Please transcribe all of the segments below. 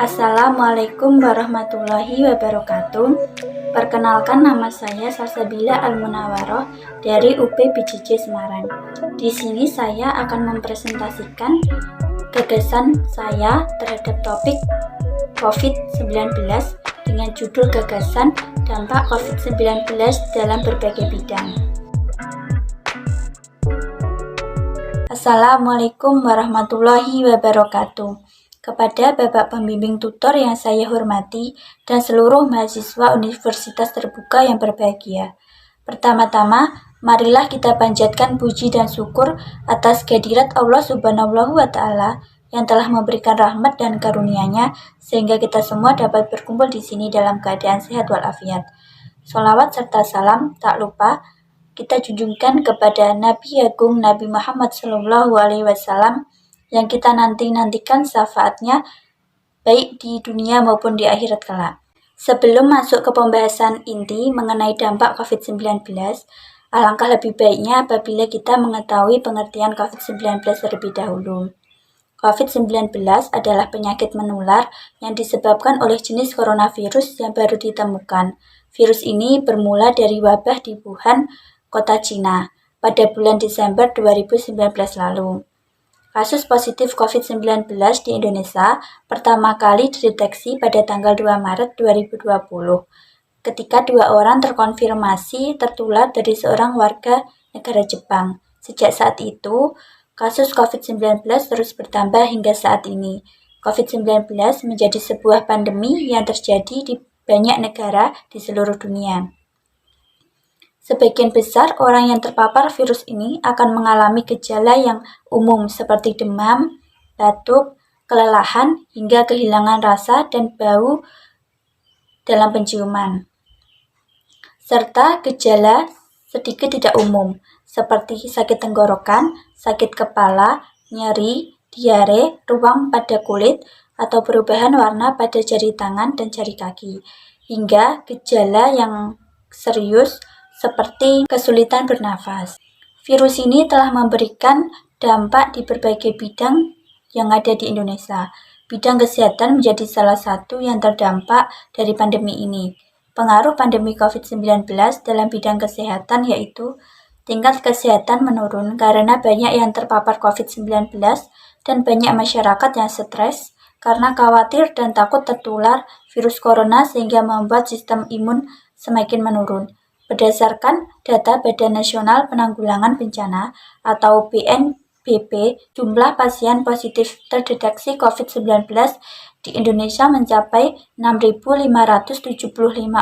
Assalamualaikum warahmatullahi wabarakatuh. Perkenalkan, nama saya Salsabila Al-Munawaroh dari UP BJJ Semarang. Di sini saya akan mempresentasikan gagasan saya terhadap topik COVID-19 dengan judul gagasan dampak COVID-19 dalam berbagai bidang. Assalamualaikum warahmatullahi wabarakatuh. Kepada Bapak Pembimbing Tutor yang saya hormati dan seluruh mahasiswa Universitas Terbuka yang berbahagia. Pertama-tama, marilah kita panjatkan puji dan syukur atas kehadirat Allah Subhanahu wa Ta'ala yang telah memberikan rahmat dan karunia-Nya sehingga kita semua dapat berkumpul di sini dalam keadaan sehat walafiat. Sholawat serta salam tak lupa kita junjungkan kepada Nabi Agung Nabi Muhammad SAW yang kita nantikan syafaatnya baik di dunia maupun di akhirat kelak. Sebelum masuk ke pembahasan inti mengenai dampak COVID-19, alangkah lebih baiknya apabila kita mengetahui pengertian COVID-19 terlebih dahulu. COVID-19 adalah penyakit menular yang disebabkan oleh jenis coronavirus yang baru ditemukan. Virus ini bermula dari wabah di Wuhan, kota Cina, pada bulan Desember 2019 lalu. Kasus positif COVID-19 di Indonesia pertama kali dideteksi pada tanggal 2 Maret 2020, ketika 2 orang terkonfirmasi tertular dari seorang warga negara Jepang. Sejak saat itu, kasus COVID-19 terus bertambah hingga saat ini. COVID-19 menjadi sebuah pandemi yang terjadi di banyak negara di seluruh dunia. Sebagian besar orang yang terpapar virus ini akan mengalami gejala yang umum seperti demam, batuk, kelelahan, hingga kehilangan rasa dan bau dalam penciuman. Serta gejala sedikit tidak umum seperti sakit tenggorokan, sakit kepala, nyeri, diare, ruam pada kulit, atau perubahan warna pada jari tangan dan jari kaki, hingga gejala yang serius seperti kesulitan bernafas. Virus ini telah memberikan dampak di berbagai bidang yang ada di Indonesia. Bidang kesehatan menjadi salah satu yang terdampak dari pandemi ini. Pengaruh pandemi COVID-19 dalam bidang kesehatan yaitu tingkat kesehatan menurun karena banyak yang terpapar COVID-19 dan banyak masyarakat yang stres karena khawatir dan takut tertular virus corona sehingga membuat sistem imun semakin menurun. Berdasarkan data Badan Nasional Penanggulangan Bencana atau BNPB, jumlah pasien positif terdeteksi COVID-19 di Indonesia mencapai 6.575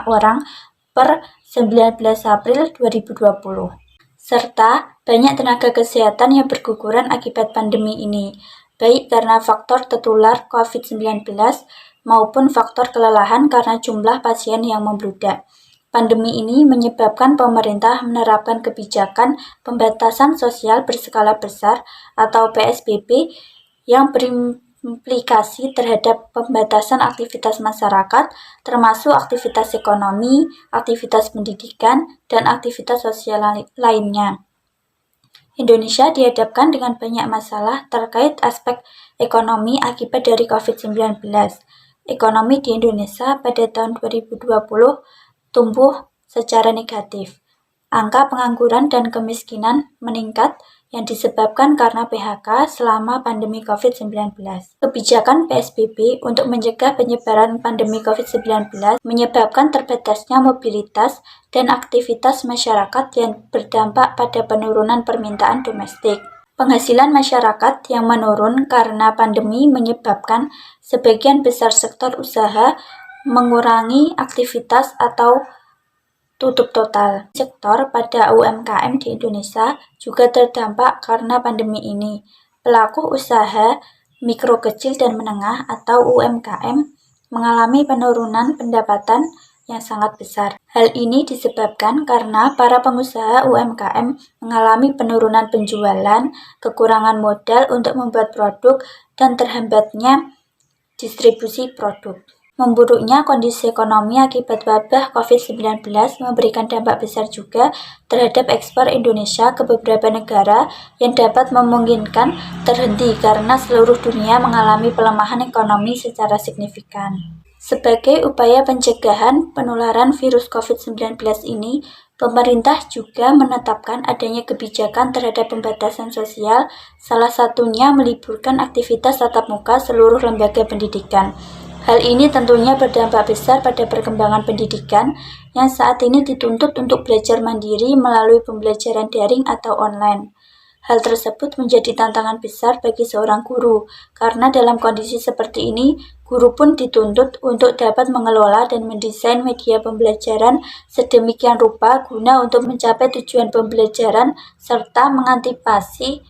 orang per 19 April 2020. Serta banyak tenaga kesehatan yang berguguran akibat pandemi ini, baik karena faktor tertular COVID-19 maupun faktor kelelahan karena jumlah pasien yang membludak. Pandemi ini menyebabkan pemerintah menerapkan kebijakan pembatasan sosial berskala besar atau PSBB yang berimplikasi terhadap pembatasan aktivitas masyarakat, termasuk aktivitas ekonomi, aktivitas pendidikan, dan aktivitas sosial lainnya. Indonesia dihadapkan dengan banyak masalah terkait aspek ekonomi akibat dari COVID-19. Ekonomi di Indonesia pada tahun 2020 tumbuh secara negatif. Angka pengangguran dan kemiskinan meningkat yang disebabkan karena PHK selama pandemi COVID-19. Kebijakan PSBB untuk mencegah penyebaran pandemi COVID-19 menyebabkan terbatasnya mobilitas dan aktivitas masyarakat yang berdampak pada penurunan permintaan domestik. Penghasilan masyarakat yang menurun karena pandemi menyebabkan sebagian besar sektor usaha mengurangi aktivitas atau tutup total. Sektor pada UMKM di Indonesia juga terdampak karena pandemi ini. Pelaku usaha mikro kecil dan menengah atau UMKM mengalami penurunan pendapatan yang sangat besar. Hal ini disebabkan karena para pengusaha UMKM mengalami penurunan penjualan, kekurangan modal untuk membuat produk, dan terhambatnya distribusi produk. Memburuknya kondisi ekonomi akibat wabah COVID-19 memberikan dampak besar juga terhadap ekspor Indonesia ke beberapa negara yang dapat memungkinkan terhenti karena seluruh dunia mengalami pelemahan ekonomi secara signifikan. Sebagai upaya pencegahan penularan virus COVID-19 ini, pemerintah juga menetapkan adanya kebijakan terhadap pembatasan sosial, salah satunya meliburkan aktivitas tatap muka seluruh lembaga pendidikan. Hal ini tentunya berdampak besar pada perkembangan pendidikan yang saat ini dituntut untuk belajar mandiri melalui pembelajaran daring atau online. Hal tersebut menjadi tantangan besar bagi seorang guru, karena dalam kondisi seperti ini, guru pun dituntut untuk dapat mengelola dan mendesain media pembelajaran sedemikian rupa guna untuk mencapai tujuan pembelajaran serta mengantisipasi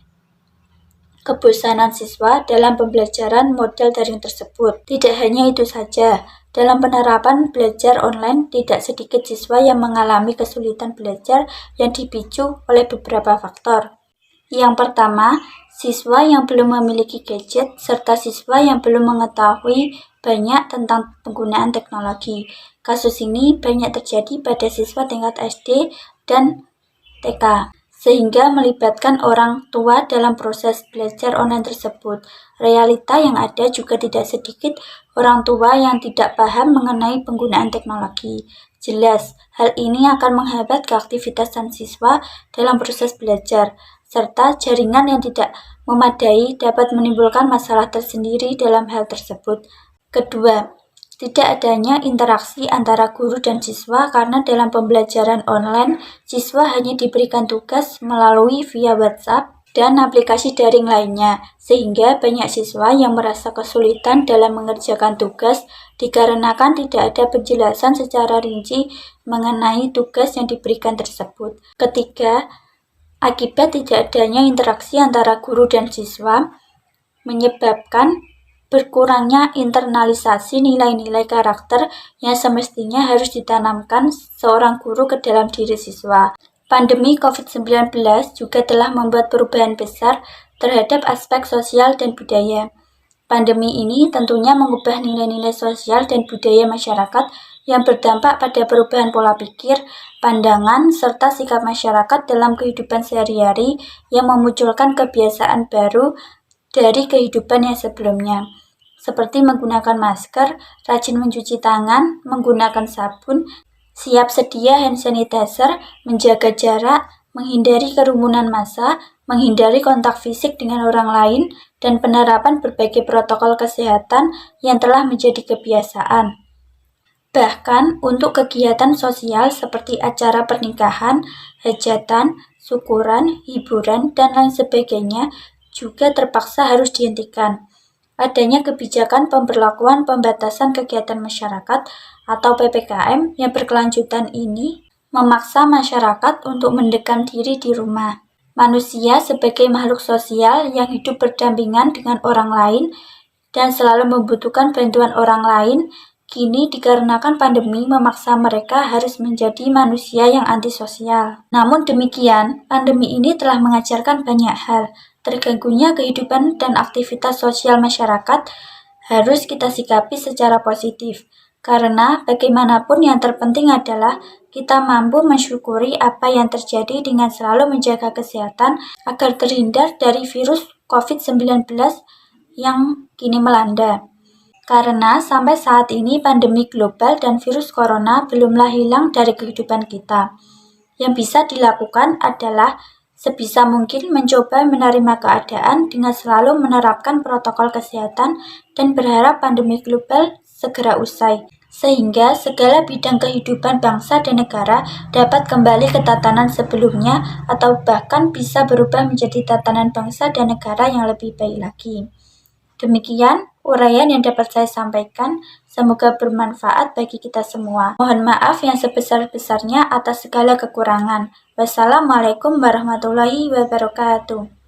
kebosanan siswa dalam pembelajaran model daring tersebut. Tidak hanya itu saja, dalam penerapan belajar online tidak sedikit siswa yang mengalami kesulitan belajar yang dipicu oleh beberapa faktor. Yang pertama, siswa yang belum memiliki gadget serta siswa yang belum mengetahui banyak tentang penggunaan teknologi. Kasus ini banyak terjadi pada siswa tingkat SD dan TK, sehingga melibatkan orang tua dalam proses belajar online tersebut. Realita yang ada juga tidak sedikit orang tua yang tidak paham mengenai penggunaan teknologi. Jelas, hal ini akan menghambat keaktifan siswa dalam proses belajar, serta jaringan yang tidak memadai dapat menimbulkan masalah tersendiri dalam hal tersebut. Kedua, tidak adanya interaksi antara guru dan siswa karena dalam pembelajaran online, siswa hanya diberikan tugas melalui via WhatsApp dan aplikasi daring lainnya, sehingga banyak siswa yang merasa kesulitan dalam mengerjakan tugas dikarenakan tidak ada penjelasan secara rinci mengenai tugas yang diberikan tersebut. Ketiga, akibat tidak adanya interaksi antara guru dan siswa, menyebabkan berkurangnya internalisasi nilai-nilai karakter yang semestinya harus ditanamkan seorang guru ke dalam diri siswa. Pandemi COVID-19 juga telah membuat perubahan besar terhadap aspek sosial dan budaya. Pandemi ini tentunya mengubah nilai-nilai sosial dan budaya masyarakat yang berdampak pada perubahan pola pikir, pandangan, serta sikap masyarakat dalam kehidupan sehari-hari yang memunculkan kebiasaan baru dari kehidupan yang sebelumnya, seperti menggunakan masker, rajin mencuci tangan, menggunakan sabun, siap sedia hand sanitizer, menjaga jarak, menghindari kerumunan massa, menghindari kontak fisik dengan orang lain, dan penerapan berbagai protokol kesehatan yang telah menjadi kebiasaan. Bahkan untuk kegiatan sosial seperti acara pernikahan, hajatan, syukuran, hiburan, dan lain sebagainya juga terpaksa harus dihentikan. Adanya kebijakan pemberlakuan pembatasan kegiatan masyarakat atau PPKM yang berkelanjutan ini memaksa masyarakat untuk mendekam diri di rumah. Manusia sebagai makhluk sosial yang hidup berdampingan dengan orang lain dan selalu membutuhkan bantuan orang lain, kini dikarenakan pandemi memaksa mereka harus menjadi manusia yang antisosial. Namun demikian, pandemi ini telah mengajarkan banyak hal. Terganggunya kehidupan dan aktivitas sosial masyarakat harus kita sikapi secara positif, karena bagaimanapun yang terpenting adalah kita mampu mensyukuri apa yang terjadi dengan selalu menjaga kesehatan agar terhindar dari virus COVID-19 yang kini melanda. Karena sampai saat ini pandemi global dan virus corona belumlah hilang dari kehidupan kita. Yang bisa dilakukan adalah sebisa mungkin mencoba menerima keadaan dengan selalu menerapkan protokol kesehatan dan berharap pandemi global segera usai, sehingga segala bidang kehidupan bangsa dan negara dapat kembali ke tatanan sebelumnya atau bahkan bisa berubah menjadi tatanan bangsa dan negara yang lebih baik lagi. Demikian uraian yang dapat saya sampaikan, semoga bermanfaat bagi kita semua. Mohon maaf yang sebesar-besarnya atas segala kekurangan. Wassalamualaikum warahmatullahi wabarakatuh.